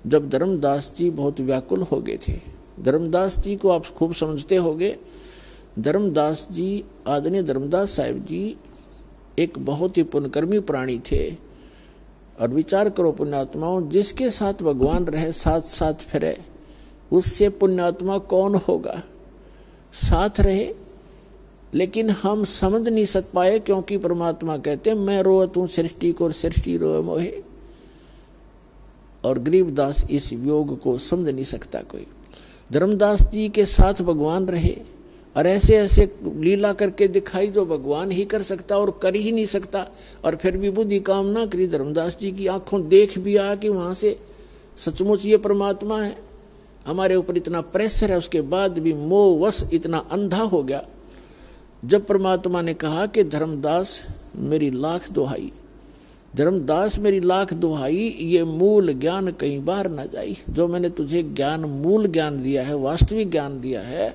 जब धर्मदास जी बहुत व्याकुल हो गए थे, धर्मदास जी को आप खूब समझते होंगे, धर्मदास जी, आदरणीय धर्मदास साहिब जी एक बहुत ही पुण्यकर्मी प्राणी थे। और विचार करो पुण्यात्माओं, जिसके साथ भगवान रहे, साथ साथ फिरे, उससे पुण्यात्मा कौन होगा? साथ रहे, लेकिन हम समझ नहीं सक पाए, क्योंकि परमात्मा कहते मैं रोत हूं सृष्टि को, सृष्टि रोए मोहे। और गरीबदास इस योग को समझ नहीं सकता कोई। धर्मदास जी के साथ भगवान रहे और ऐसे ऐसे लीला करके दिखाई जो भगवान ही कर सकता और कर ही नहीं सकता, और फिर भी बुद्धि काम ना करी। धर्मदास जी की आंखों देख भी आ कि वहां से सचमुच ये परमात्मा है, हमारे ऊपर इतना प्रेशर है, उसके बाद भी मोहवश इतना अंधा हो गया। जब परमात्मा ने कहा कि धर्मदास मेरी लाख दुहाई, धर्मदास मेरी लाख दुहाई, ये मूल ज्ञान कहीं बाहर ना जाई। जो मैंने तुझे ज्ञान, मूल ज्ञान दिया है, वास्तविक ज्ञान दिया है,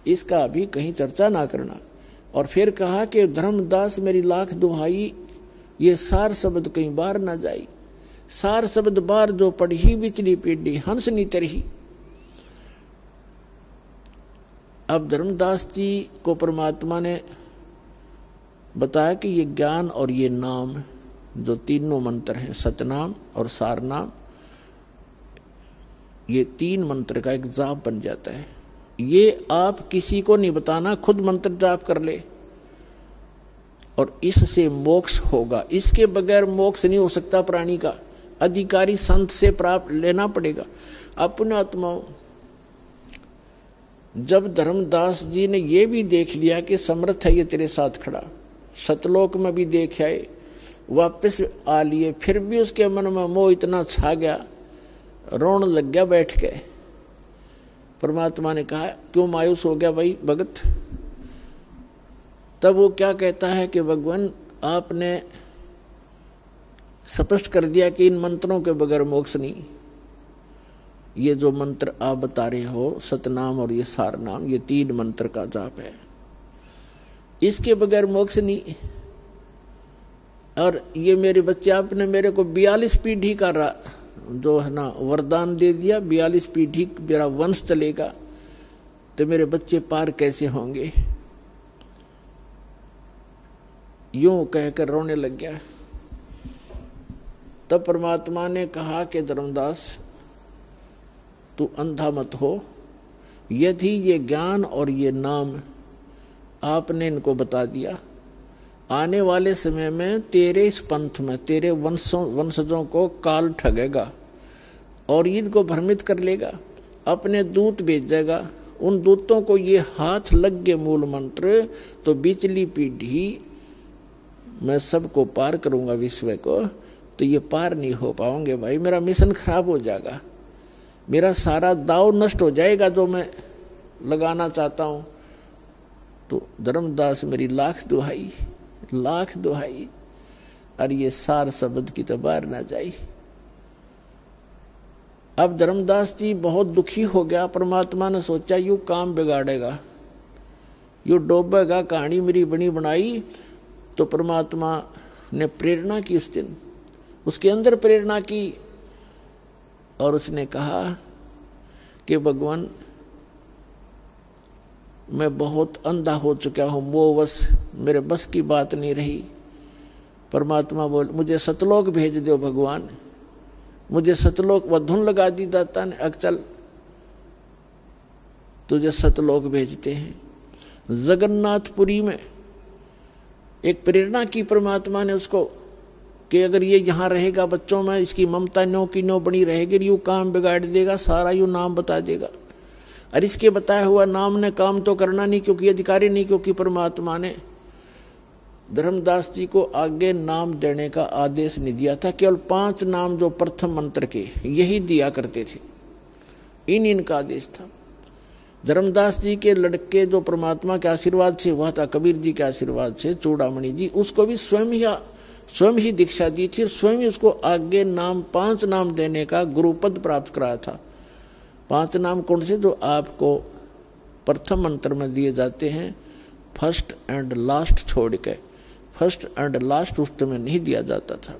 इसका अभी कहीं चर्चा ना करना। और फिर कहा कि धर्मदास मेरी लाख दुहाई, ये सार शब्द कहीं बाहर ना जाई। सार शब्द बार जो पढ़ी बिचली पीढ़ी हंस नी तरही। अब धर्मदास जी को परमात्मा ने बताया कि ये ज्ञान और ये नाम जो तीनों मंत्र हैं, सतनाम और सारनाम, ये तीन मंत्र का एक जाप बन जाता है। ये आप किसी को नहीं बताना, खुद मंत्र जाप कर ले और इससे मोक्ष होगा। इसके बगैर मोक्ष नहीं हो सकता प्राणी का, अधिकारी संत से प्राप्त लेना पड़ेगा। अपने आत्माओं, जब धर्मदास जी ने ये भी देख लिया कि समर्थ है ये तेरे साथ खड़ा, सतलोक में भी देख आए, वापस आ लिए, फिर भी उसके मन में मोह इतना छा गया, रोने लग गया बैठ के। परमात्मा ने कहा क्यों मायूस हो गया भाई भगत? तब वो क्या कहता है कि भगवान आपने स्पष्ट कर दिया कि इन मंत्रों के बगैर मोक्ष नहीं। ये जो मंत्र आप बता रहे हो, सतनाम और ये सारनाम, ये तीन मंत्र का जाप है, इसके बगैर मोक्ष नहीं। और ये मेरे बच्चे, आपने मेरे को 42 पीढ़ी का जो है ना वरदान दे दिया, 42 पीढ़ी मेरा वंश चलेगा, तो मेरे बच्चे पार कैसे होंगे? यूं कहकर रोने लग गया। तब परमात्मा ने कहा कि धर्मदास तू अंधा मत हो, यदि ये ज्ञान और ये नाम आपने इनको बता दिया, आने वाले समय में तेरे इस पंथ में तेरे वंशजों को काल ठगेगा और इनको भ्रमित कर लेगा, अपने दूत भेजेगा, उन दूतों को ये हाथ लग गए मूल मंत्र, तो बिचली पीढ़ी मैं सबको पार करूंगा विश्व को, तो ये पार नहीं हो पाओगे भाई, मेरा मिशन खराब हो जाएगा, मेरा सारा दाव नष्ट हो जाएगा जो मैं लगाना चाहता हूं। तो धर्मदास मेरी लाख दुहाई, लाख दुहाई, और ये सार शब्द की तो बाहर ना जाई। अब धर्मदास जी बहुत दुखी हो गया। परमात्मा ने सोचा यू काम बिगाड़ेगा, यू डोबेगा, कहानी मेरी बनी बनाई। तो परमात्मा ने प्रेरणा की उस दिन, उसके अंदर प्रेरणा की, और उसने कहा कि भगवान मैं बहुत अंधा हो चुका हूं, मोहवश मेरे बस की बात नहीं रही। परमात्मा बोल मुझे सतलोक भेज दो भगवान, मुझे सतलोक, वह धुन लगा दी दाता ने, अब चल तुझे सतलोक भेजते हैं। जगन्नाथपुरी में एक प्रेरणा की परमात्मा ने उसको कि अगर ये यहाँ रहेगा बच्चों में, इसकी ममता नो की नो बनी रहेगी, यूं काम बिगाड़ देगा, सारा यूं नाम बता देगा। और इसके बताया हुआ नाम ने काम तो करना नहीं, क्योंकि अधिकारी नहीं, क्योंकि परमात्मा ने धर्मदास जी को आगे नाम देने का आदेश नहीं दिया था। केवल 5 नाम जो प्रथम मंत्र के यही दिया करते थे, इनका आदेश था। धर्मदास जी के लड़के जो परमात्मा के आशीर्वाद से हुआ था, कबीर जी के आशीर्वाद से, चूड़ामणि जी, उसको भी स्वयं ही दीक्षा दी थी, स्वयं ही उसको आगे नाम 5 नाम देने का गुरुपद प्राप्त कराया था। 5 नाम कौन से? जो आपको प्रथम मंत्र में दिए जाते हैं, फर्स्ट एंड लास्ट छोड़ के, फर्स्ट एंड लास्ट उस में नहीं दिया जाता था।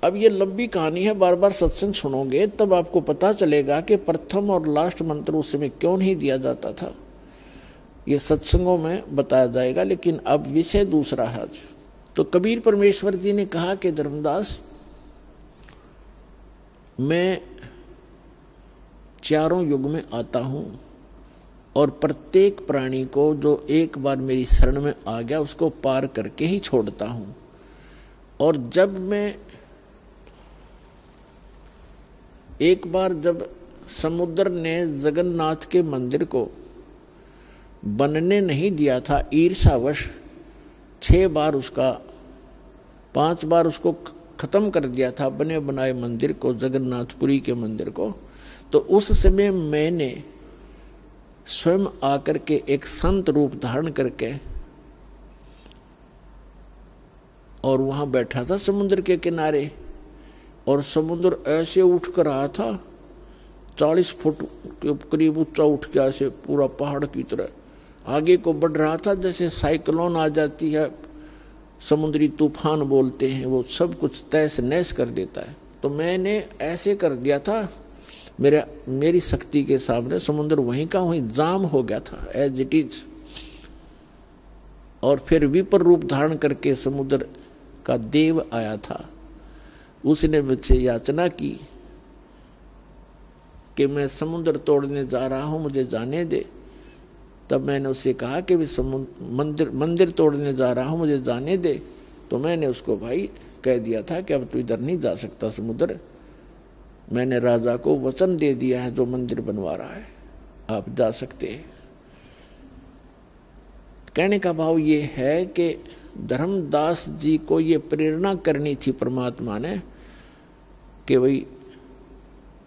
अब ये लंबी कहानी है, बार बार सत्संग सुनोगे तब आपको पता चलेगा कि प्रथम और लास्ट मंत्र उस समय क्यों नहीं दिया जाता था। ये सत्संगों में बताया जाएगा, लेकिन अब विषय दूसरा है आज। तो कबीर परमेश्वर जी ने कहा कि धर्मदास, मैं चारों युग में आता हूं और प्रत्येक प्राणी को जो एक बार मेरी शरण में आ गया उसको पार करके ही छोड़ता हूं। और जब मैं एक बार जब समुद्र ने जगन्नाथ के मंदिर को बनने नहीं दिया था, ईर्ष्यावश 6 बार उसका 5 बार उसको खत्म कर दिया था, बने बनाए मंदिर को, जगन्नाथपुरी के मंदिर को, तो उस समय मैंने स्वयं आकर के एक संत रूप धारण करके और वहां बैठा था समुद्र के किनारे, और समुद्र ऐसे उठ कर रहा था, 40 फुट के करीब ऊंचा उठ के ऐसे पूरा पहाड़ की तरह आगे को बढ़ रहा था। जैसे साइक्लोन आ जाती है, समुद्री तूफान बोलते हैं, वो सब कुछ तहस नहस कर देता है। तो मैंने ऐसे कर दिया था, मेरी शक्ति के सामने समुद्र वहीं का वहीं जाम हो गया था, एज इट इज। और फिर विपर रूप धारण करके समुद्र का देव आया था, उसने मुझसे याचना की कि मैं समुद्र तोड़ने जा रहा हूं, मुझे जाने दे। तब मैंने उससे कहा कि मंदिर तोड़ने जा रहा हूं, मुझे जाने दे। तो मैंने उसको भाई कह दिया था कि अब तू इधर नहीं जा सकता समुद्र, मैंने राजा को वचन दे दिया है जो मंदिर बनवा रहा है, आप जा सकते हैं। कहने का भाव ये है कि धर्मदास जी को ये प्रेरणा करनी थी परमात्मा ने कि भाई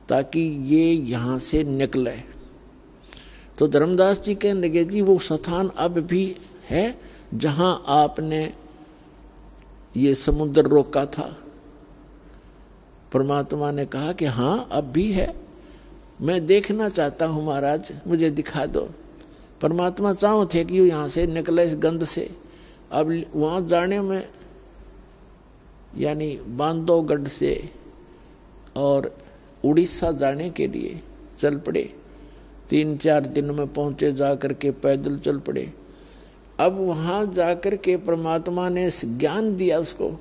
ताकि ये यहां से निकले। तो धर्मदास जी कहने लगे, जी वो स्थान अब भी है जहां आपने ये समुद्र रोका था। परमात्मा ने कहा कि हाँ अब भी है, मैं देखना चाहता हूं महाराज, मुझे दिखा दो। परमात्मा चाहो थे कि यहां से निकले इस गंध से। अब वहां जाने में यानी बांधवगढ़ से और उड़ीसा जाने के लिए चल पड़े, 3-4 दिन में पहुंचे, जाकर के पैदल चल पड़े। अब वहां जाकर के परमात्मा ने ज्ञान दिया, उसको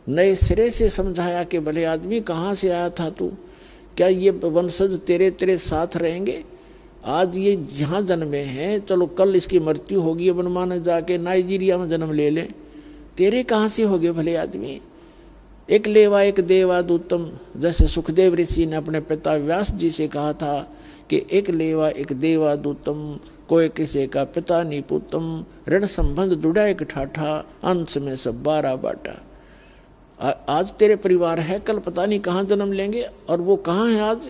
नए सिरे से समझाया कि भले आदमी कहाँ से आया था तू, क्या ये वंशज तेरे साथ रहेंगे? आज ये यहाँ जन्मे हैं, चलो कल इसकी मृत्यु होगी, बनमाने जाके नाइजीरिया में जन्म ले लें, तेरे कहाँ से हो गए भले आदमी? एक लेवा एक देवाद उत्तम, जैसे सुखदेव ऋषि ने अपने पिता व्यास जी से कहा था कि एक लेवा एक देवाद उत्तम, कोई किसी का पिता नहीं पुतम, ऋण संबंध जुड़ा एक ठाठा, अंश में सब 12 बाटा। आज तेरे परिवार है, कल पता नहीं कहाँ जन्म लेंगे। और वो कहाँ है आज?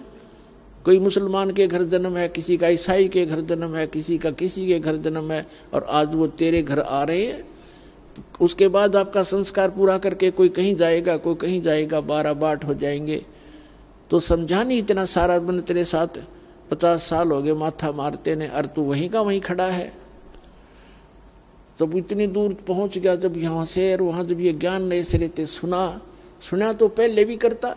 कोई मुसलमान के घर जन्म है, किसी का ईसाई के घर जन्म है, किसी का किसी के घर जन्म है, और आज वो तेरे घर आ रहे हैं। उसके बाद आपका संस्कार पूरा करके कोई कहीं जाएगा, कोई कहीं जाएगा, 12 बाट हो जाएंगे। तो समझा नहीं इतना सारा बन तेरे साथ 50 साल हो गए माथा मारते ने, और तू वहीं का वहीं खड़ा है। तब इतनी दूर पहुंच गया जब यहाँ से, और वहाँ जब ये ज्ञान नए सिरे से सुना तो पहले भी करता,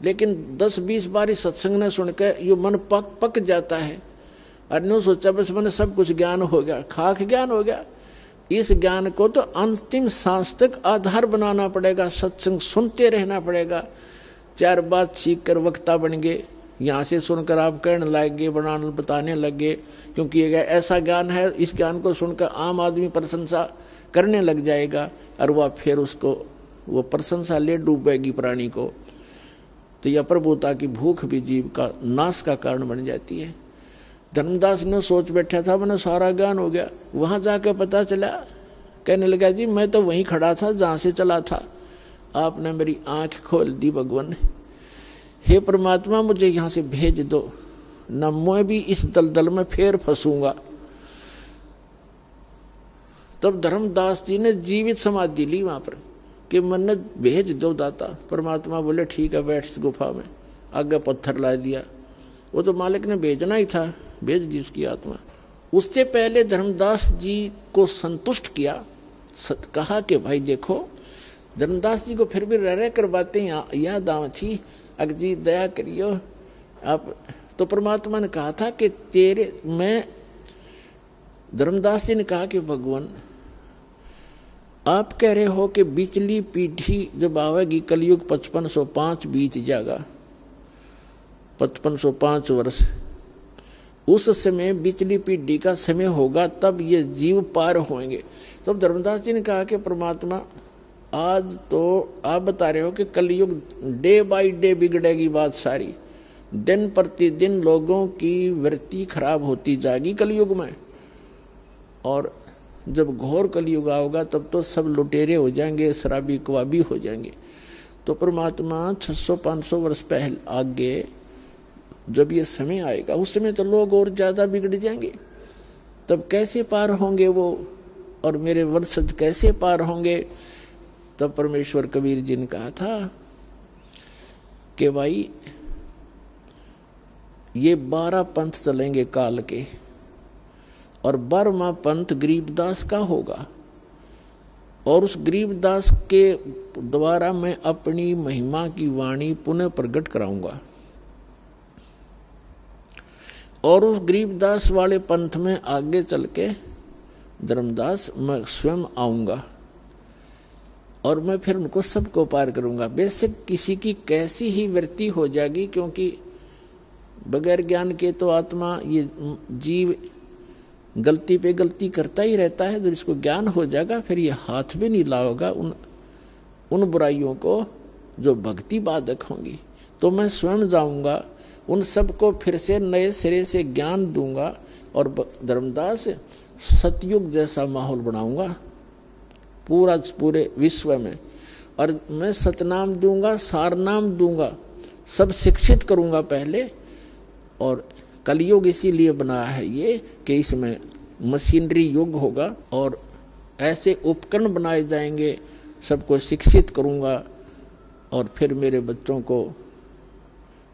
लेकिन 10-20 बार इस सत्संग ने सुनकर ये मन पक जाता है। और न्यू सोचा बस मैंने सब कुछ ज्ञान हो गया, खाक ज्ञान हो गया। इस ज्ञान को तो अंतिम सांस तक आधार बनाना पड़ेगा, सत्संग सुनते रहना पड़ेगा। 4 बात सीख कर वक्ता बन गए, यहाँ से सुनकर आप कहने लगे, बनाने बताने लगे, क्योंकि ये ऐसा ज्ञान है, इस ज्ञान को सुनकर आम आदमी प्रशंसा करने लग जाएगा, और वह फिर उसको वो प्रशंसा ले डूबेगी प्राणी को। तो यह प्रभुता की भूख भी जीव का नाश का कारण बन जाती है। धर्मदास ने सोच बैठा था मैंने सारा ज्ञान हो गया, वहां जाकर पता चला, कहने लगा जी मैं तो वहीं खड़ा था जहां से चला था, आपने मेरी आंख खोल दी भगवान। हे परमात्मा मुझे यहाँ से भेज दो, न मैं भी इस दलदल में फिर फंसूंगा। तब धर्मदास जी ने जीवित समाधि ली वहां पर कि मन्नत भेज दो दाता। परमात्मा बोले ठीक है, बैठ इस गुफा में। आगे पत्थर ला दिया, वो तो मालिक ने भेजना ही था, भेज दी उसकी आत्मा। उससे पहले धर्मदास जी को संतुष्ट किया, कहा कि भाई देखो धर्मदास जी को फिर भी रह कर बातें याद आव थी। अगर जी दया करियो आप। तो परमात्मा ने कहा था कि धर्मदास जी ने कहा कि भगवान आप कह रहे हो कि बिचली पीढ़ी जब आवेगी, कलयुग 5505 बीत जाएगा, 5505 वर्ष, उस समय बिचली पीढ़ी का समय होगा, तब ये जीव पार होंगे। तब धर्मदास जी ने कहा कि परमात्मा आज तो आप बता रहे हो कि कलयुग डे बाय डे बिगड़ेगी बात सारी, दिन प्रतिदिन लोगों की वृत्ति खराब होती जाएगी कलयुग में, और जब घोर कलयुग आओगा तब तो सब लुटेरे हो जाएंगे, शराबी कवाबी हो जाएंगे। तो परमात्मा 600-500 वर्ष पहले आगे जब ये समय आएगा, उस समय तो लोग और ज्यादा बिगड़ जाएंगे, तब कैसे पार होंगे वो, और मेरे वंशज कैसे पार होंगे। तब परमेश्वर कबीर जी ने कहा था कि भाई ये 12 पंथ चलेंगे काल के, और 12वां पंथ गरीबदास का होगा, और उस गरीबदास के द्वारा मैं अपनी महिमा की वाणी पुनः प्रकट कराऊंगा, और उस गरीबदास वाले पंथ में आगे चल के धर्मदास मैं स्वयं आऊंगा, और मैं फिर उनको सबको पार करूंगा। बेशक किसी की कैसी ही वृत्ति हो जाएगी, क्योंकि बगैर ज्ञान के तो आत्मा ये जीव गलती पे गलती करता ही रहता है। जब इसको ज्ञान हो जाएगा फिर ये हाथ भी नहीं लाओगा उन बुराइयों को जो भक्ति बाधक होंगी। तो मैं स्वयं जाऊंगा, उन सबको फिर से नए सिरे से ज्ञान दूंगा, और धर्मदास सतयुग जैसा माहौल बनाऊंगा पूरे विश्व में, और मैं सतनाम दूंगा, सारनाम दूंगा, सब शिक्षित करूंगा पहले। और कलयुग इसीलिए बनाया है ये कि इसमें मशीनरी युग होगा, और ऐसे उपकरण बनाए जाएंगे, सबको शिक्षित करूंगा, और फिर मेरे बच्चों को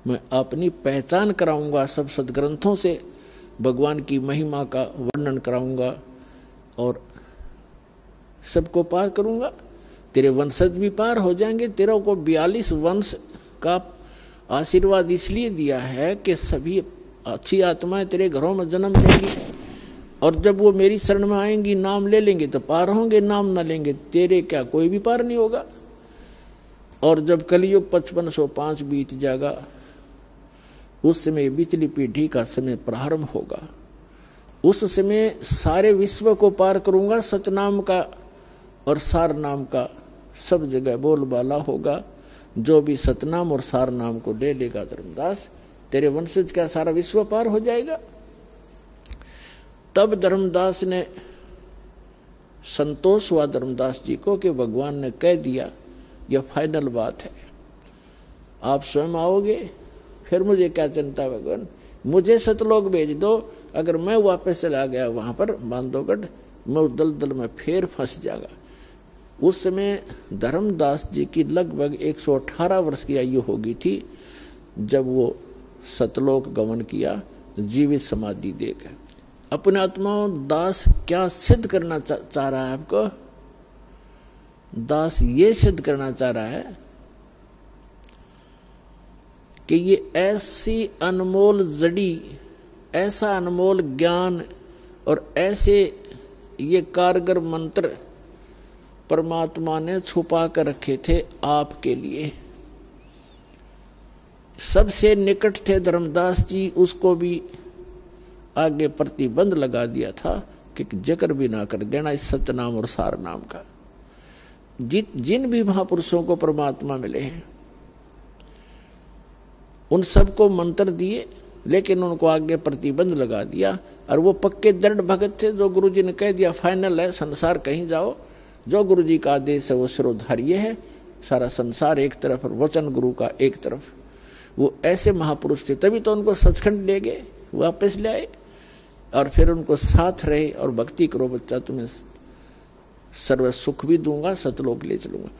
मैं अपनी पहचान कराऊंगा, सब सदग्रंथों से भगवान की महिमा का वर्णन कराऊंगा, और सबको पार करूंगा। तेरे वंशज भी पार हो जाएंगे। तेरे को 42 वंश का आशीर्वाद इसलिए दिया है कि सभी अच्छी आत्माएं तेरे घरों में जन्म लेंगी, और जब वो मेरी शरण में आएंगी, नाम ले लेंगे तो पार होंगे, नाम ना लेंगे तेरे क्या कोई भी पार नहीं होगा। और जब कलयुग 5505 बीत जाएगा, उस समय बिचली पीढ़ी का समय प्रारंभ होगा। उस समय सारे विश्व को पार करूंगा, सतनाम का और सार नाम का सब जगह बोलबाला होगा। जो भी सतनाम और सार नाम को ले लेगा धर्मदास, तेरे वंशज का सारा विश्व पार हो जाएगा। तब धर्मदास ने संतोष हुआ धर्मदास जी को कि भगवान ने कह दिया, यह फाइनल बात है, आप स्वयं आओगे, फिर मुझे क्या चिंता भगवान, मुझे सतलोक भेज दो। अगर मैं वापस चला गया वहां पर बांधवगढ़, मैं उस दलदल में फिर फंस जाएगा। उस समय धर्मदास जी की लगभग 118 वर्ष की आयु हो गई थी जब वो सतलोक गमन किया जीवित समाधि देकर। अपने आत्मा दास क्या सिद्ध करना चाह रहा है आपको? दास ये सिद्ध करना चाह रहा है कि ये ऐसी अनमोल जड़ी, ऐसा अनमोल ज्ञान और ऐसे ये कारगर मंत्र परमात्मा ने छुपा कर रखे थे आपके लिए। सबसे निकट थे धर्मदास जी, उसको भी आगे प्रतिबंध लगा दिया था कि जिक्र भी ना कर देना इस सतनाम और सार नाम का। जिन भी महापुरुषों को परमात्मा मिले हैं उन सबको मंत्र दिए, लेकिन उनको आगे प्रतिबंध लगा दिया। और वो पक्के दृढ़ भगत थे, जो गुरु जी ने कह दिया फाइनल है, संसार कहीं जाओ, जो गुरु जी का आदेश है वो सिरोधार्य है, सारा संसार एक तरफ और वचन गुरु का एक तरफ। वो ऐसे महापुरुष थे, तभी तो उनको सचखंड ले गए, वापस ले आए, और फिर उनको साथ रहे और भक्ति करो बच्चा, तुम्हें सर्व सुख भी दूंगा, सतलोक ले चलूंगा।